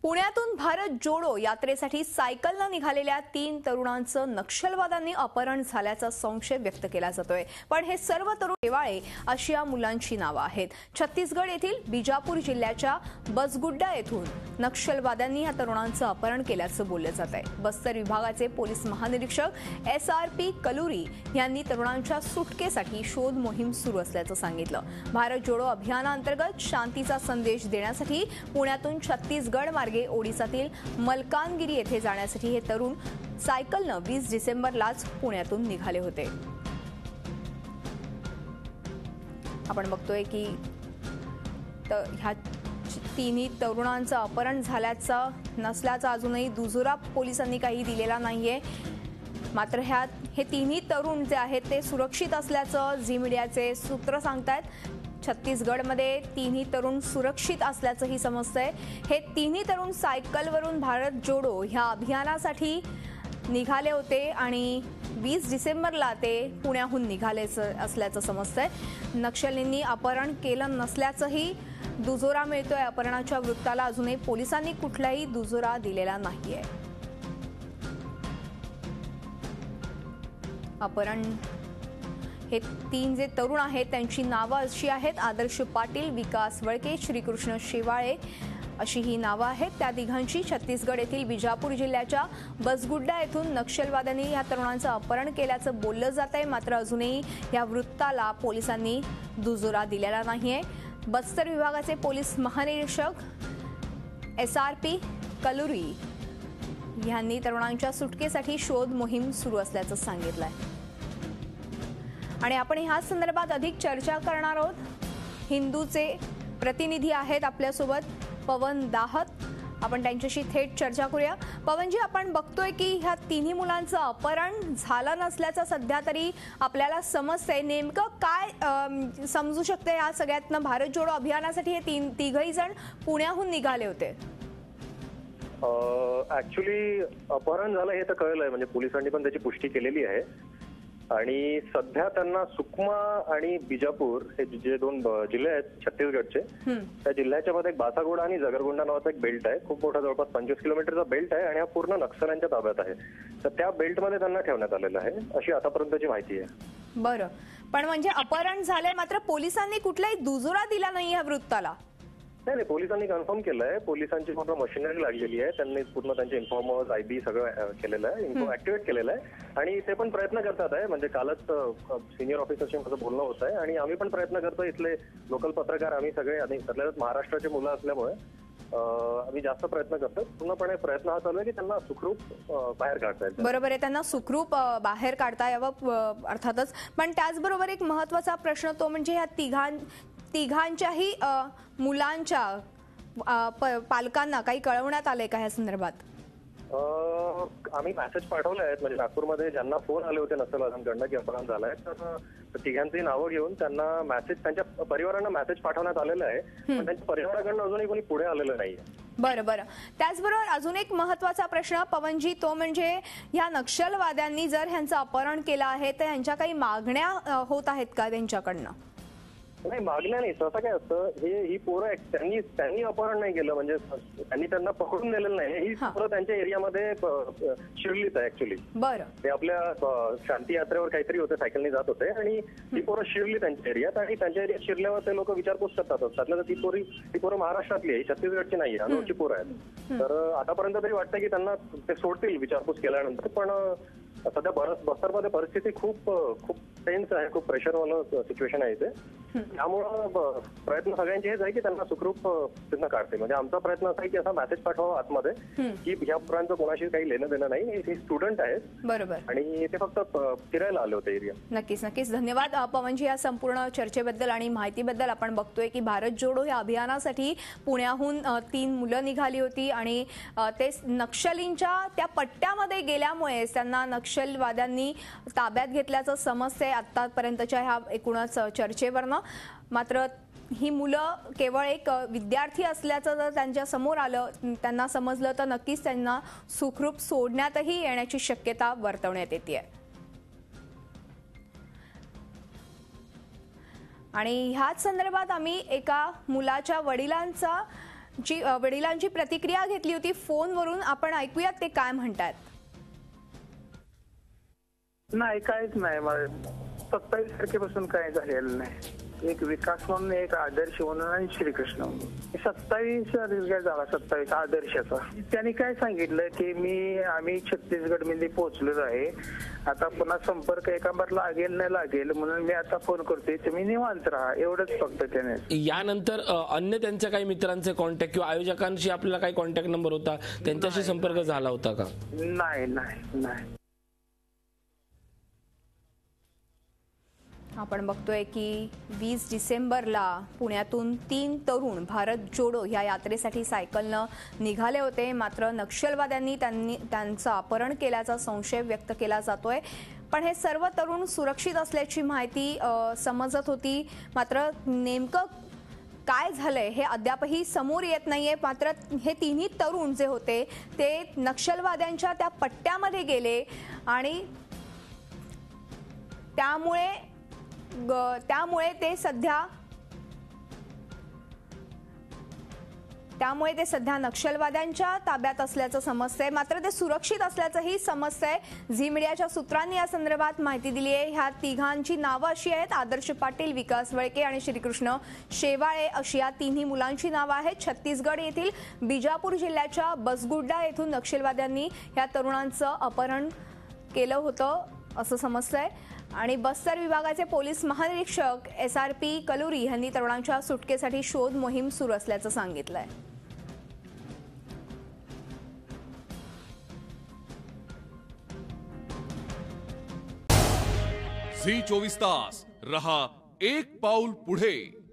पुण्यातून भारत जोडो यात्रेसाठी सायकलने निघालेल्या 3 तरुणांचं नक्षलवाद्यांनी अपहरण झाल्याचा संशय व्यक्त केला जातोय। पण हे सर्व तरुण शेवाळे अशी या मुलांची नावे आहेत। छत्तीसगड येथील बिजापूर जिल्ह्याच्या बसगुड्डा येथून नक्षलवाद्यांनी या तरुणांचं अपहरण केल्याचं बोललं जात आहे। बस्तर विभागाचे पोलीस महानिरीक्षक SRP कलुरी यांनी तरुणांच्या सुटकेसाठी शोध मोहीम सुरू असल्याचं सांगितलं। भारत जोडो अभियानांतर्गत शांतीचा संदेश देण्यासाठी पुण्यातून छत्तीसगड मार्गे ओडिसातील मलकानगिरी येथे जाण्यासाठी हे तरुण सायकलने 20 डिसेंबरलाच पुण्यातून निघाले होते। आपण बघतोय की ह्या तिन्ही तरुणांचं अपहरण झाल्याचं नसल्याचा अजूनही दुजोरा पोलिसांनी काही दिलेला नाहीये। मात्र हे तिन्ही तरुण जे आहेत ते सुरक्षित असल्याचं झी मीडियाचे सूत्र सांगतात। छत्तीसगडमध्ये तिन्ही तरुण सुरक्षित असल्याचंही समजतंय। हे तिन्ही तरुण सायकलवरून भारत जोडो ह्या अभियानासाठी निघाले होते आणि 20 डिसेंबरला ते पुण्याहून निघाले असल्याचं समजतंय। नक्षलींनी अपहरण केलं नसल्याचंही दुजोरा मिळतोय। अपहरणाच्या वृत्ताला अजूनही पोलिसांनी कुठलाही दुजोरा दिलेला नाहीये। अपहरण हे 3 जे तरुण आहेत त्यांची नावे अशी आहेत: आदर्श पाटील, विकास वळके, श्रीकृष्ण शेवाळे अशी ही नावे आहेत। त्या तिघांची छत्तीसगड येथील बिजापूर जिल्ह्याच्या बसगुड्डा येथून नक्षलवाद्यांनी या तरुणांचं अपहरण केल्याचं बोललं जात आहे। मात्र अजूनही या वृत्ताला पोलिसांनी दुजोरा दिलेला नाहीये। बस्तर विभागाचे पोलीस महानिरीक्षक SRP कलुरी यांनी तरुणांच्या सुटकेसाठी शोध मोहीम सुरू असल्याचं सांगितलंय। आणि आपण ह्या संदर्भात अधिक चर्चा करणार आहोत। हिंदूचे प्रतिनिधी आहेत आपल्यासोबत पवन दाहत, आपण त्यांच्याशी थेट चर्चा करूया। पवनजी, आपण बघतोय की ह्या तिन्ही मुलांचं अपहरण झालं नसल्याचं सध्या तरी आपल्याला समजतंय। नेमकं काय समजू शकते या सगळ्यातनं? भारत जोडो अभियानासाठी हे तिघही जण पुण्याहून निघाले होते। ऍक्च्युली अपहरण झालं हे तर कळलंय, म्हणजे पोलिसांनी पण त्याची पुष्टी केलेली आहे। आणि सध्या त्यांना सुकमा आणि बिजापूर हे जे 2 जिल्हे आहेत छत्तीसगडचे, त्या जिल्ह्याच्या मध्ये एक बासागोडा आणि जगरगोंडा नावाचा एक बेल्ट आहे। खूप मोठा, जवळपास 25 किलोमीटरचा बेल्ट आहे आणि हा पूर्ण नक्षल्यांच्या ताब्यात आहे। तर त्या बेल्टमध्ये त्यांना ठेवण्यात आलेलं आहे अशी आतापर्यंतची माहिती आहे। बरं, पण म्हणजे अपहरण झालंय मात्र पोलिसांनी कुठलाही दुजोरा दिला नाही या वृत्ताला? नाही, पोलिसांनी कन्फर्म केलंय। पोलिसांची पूर्ण मशिनरी लागलेली आहे। त्यांनी पूर्ण त्यांचे इन्फॉर्मर्स IB सगळं केलेलं आहे, इन्फो ऍक्टिव्हेट केलेलं आहे आणि ते पण प्रयत्न करतात आहे। म्हणजे कालच सिनियर ऑफिसरशी माझं बोलणं होत आहे आणि आम्ही पण प्रयत्न करतोय। इथले लोकल पत्रकार आम्ही सगळे, आणि त्यातल्या महाराष्ट्राचे मुलं असल्यामुळे आम्ही जास्त प्रयत्न करतोय। पूर्णपणे प्रयत्न हा चालू आहे की त्यांना सुखरूप बाहेर काढता येईल। बरोबर आहे, त्यांना सुखरूप बाहेर काढता यावं अर्थातच। पण त्याचबरोबर एक महत्त्वाचा प्रश्न तो म्हणजे ह्या तिघांच्याही मुलांच्या पालकांना काही कळवण्यात आलंय का या संदर्भात? आम्ही मेसेज पाठवले आहेत, म्हणजे नागपूरमध्ये ज्यांना फोन आले होते नक्षलवाद्यांकडनं की अपहरण झालंय, तर तिघांची नावं घेऊन त्यांना मेसेज, त्यांच्या परिवारांना मेसेज पाठवण्यात आलेला आहे। पण त्यांच्या परिवाराकडनं अजूनही कोणी पुढे आलेलं नाहीये। बरं, त्याचबरोबर अजून एक महत्त्वाचा प्रश्न पवनजी, तो म्हणजे या नक्षलवाद्यांनी जर ह्यांचं अपहरण केलं आहे तर ह्यांच्या काही मागण्या होत आहेत का त्यांच्याकडनं? नाही, मागण्या नाही। सहसा काय असतं, ही पोरं त्यांनी अपहरण नाही केलं, म्हणजे त्यांनी त्यांना पकडून नेलेलं नाही। ही पोरं त्यांच्या एरियामध्ये शिरलीच आहे ऍक्च्युली। बरं, ते आपल्या शांती यात्रेवर काहीतरी होते, सायकलनी जात होते आणि ही पोरं शिरली त्यांच्या एरियात आणि त्यांच्या एरियात शिरल्यावर ते लोक विचारपूस करतात। त्यातल्या ती पोरं महाराष्ट्रातली आहे, छत्तीसगडची नाही, अनोळखी पोरं आहेत। तर आतापर्यंत तरी वाटतं की त्यांना ते सोडतील विचारपूस केल्यानंतर। पण सध्या बस्तरमध्ये परिस्थिती खूप टेन्स आहे, खूप प्रेशरवालं सिच्युएशन आहे इथे। त्यामुळं प्रयत्न सगळ्यांचे हेच आहे की त्यांना सुखरूप तिथनं काढते। म्हणजे आमचा प्रयत्न असा आहे की असा मेसेज पाठवावा आतमध्ये की ह्या पोरांचं कोणाशी काही लेणं देणं नाही, हे स्टुडंट आहेत। बरोबर, आणि ते फक्त फिरायला आले होते एरिया। नक्कीच धन्यवाद पवनजी या संपूर्ण चर्चेबद्दल आणि माहितीबद्दल। आपण बघतोय की भारत जोडो या अभियानासाठी पुण्याहून 3 मुलं निघाली होती आणि ते नक्षलींच्या त्या पट्ट्यामध्ये गेल्यामुळे त्यांना नक्षलवाद्यांनी ताब्यात घेतल्याचं समजतंय आतापर्यंतच्या ह्या एकूणच चर्चेवरनं। मात्र ही मुलं केवळ एक विद्यार्थी असल्याचं जर त्यांच्या समोर आलं, त्यांना समजलं तर नक्कीच त्यांना सुखरूप सोडण्यातही येण्याची शक्यता वर्तवण्यात येते। आणि ह्याच संदर्भात आम्ही एका मुलाच्या वडिलांचा जी वडिलांची प्रतिक्रिया घेतली होती फोनवरून, आपण ऐकूयात ते काय म्हणतात. नाही, काहीच नाही. 27 तारखेपासून काय झालेलं नाही. एक विकास म्हणून, एक आदर्श म्हणून आणि श्रीकृष्ण म्हणून. 27 काय झाला, 27 आदर्शाचा. त्यांनी काय सांगितलं की आम्ही छत्तीसगडमध्ये पोहोचलेलो आहे, आता पुन्हा संपर्क एकांबर लागेल नाही लागेल म्हणून मी आता फोन करतोय, तुम्ही निवांत राहा, एवढंच फक्त त्याने. यानंतर अन्य त्यांच्या काही मित्रांचे कॉन्टॅक्ट किंवा आयोजकांशी आपल्याला काही कॉन्टॅक्ट नंबर होता, त्यांच्याशी संपर्क झाला होता का? नाही नाही नाही. आपण बघतोय की 20 डिसेंबरला पुण्यातून 3 तरुण भारत जोडो या यात्रेसाठी सायकलनं निघाले होते, मात्र नक्षलवाद्यांनी त्यांचं अपहरण केल्याचा संशय व्यक्त केला जातोय. पण हे सर्व तरुण सुरक्षित असल्याची माहिती समजत होती, मात्र नेमकं काय झालंय हे अद्यापही समोर येत नाहीये. मात्र हे तिन्ही तरुण जे होते ते नक्षलवाद्यांच्या त्या पट्ट्यामध्ये गेले आणि त्यामुळे ते सध्या नक्षलवाद्यांच्या ताब्यात असल्याचं समजतंय, मात्र ते सुरक्षित असल्याचंही समजतंय. झी मीडियाच्या सूत्रांनी या संदर्भात माहिती दिली आहे. ह्या तिघांची नावं अशी आहेत: आदर्श पाटील, विकास वळके आणि श्रीकृष्ण शेवाळे अशी या तिन्ही मुलांची नावं आहेत. छत्तीसगड येथील बिजापूर जिल्ह्याच्या बसगुड्डा येथून नक्षलवाद्यांनी या तरुणांचं अपहरण केलं होतं असं समजतंय. आणि बस्तर विभागाचे पोलीस महानिरीक्षक SRP कलुरी यांनी तरुणांच्या सुटकेसाठी शोध मोहीम सुरू असल्याचं सांगितलंय. झी 24 तास रहा एक पाऊल पुढे.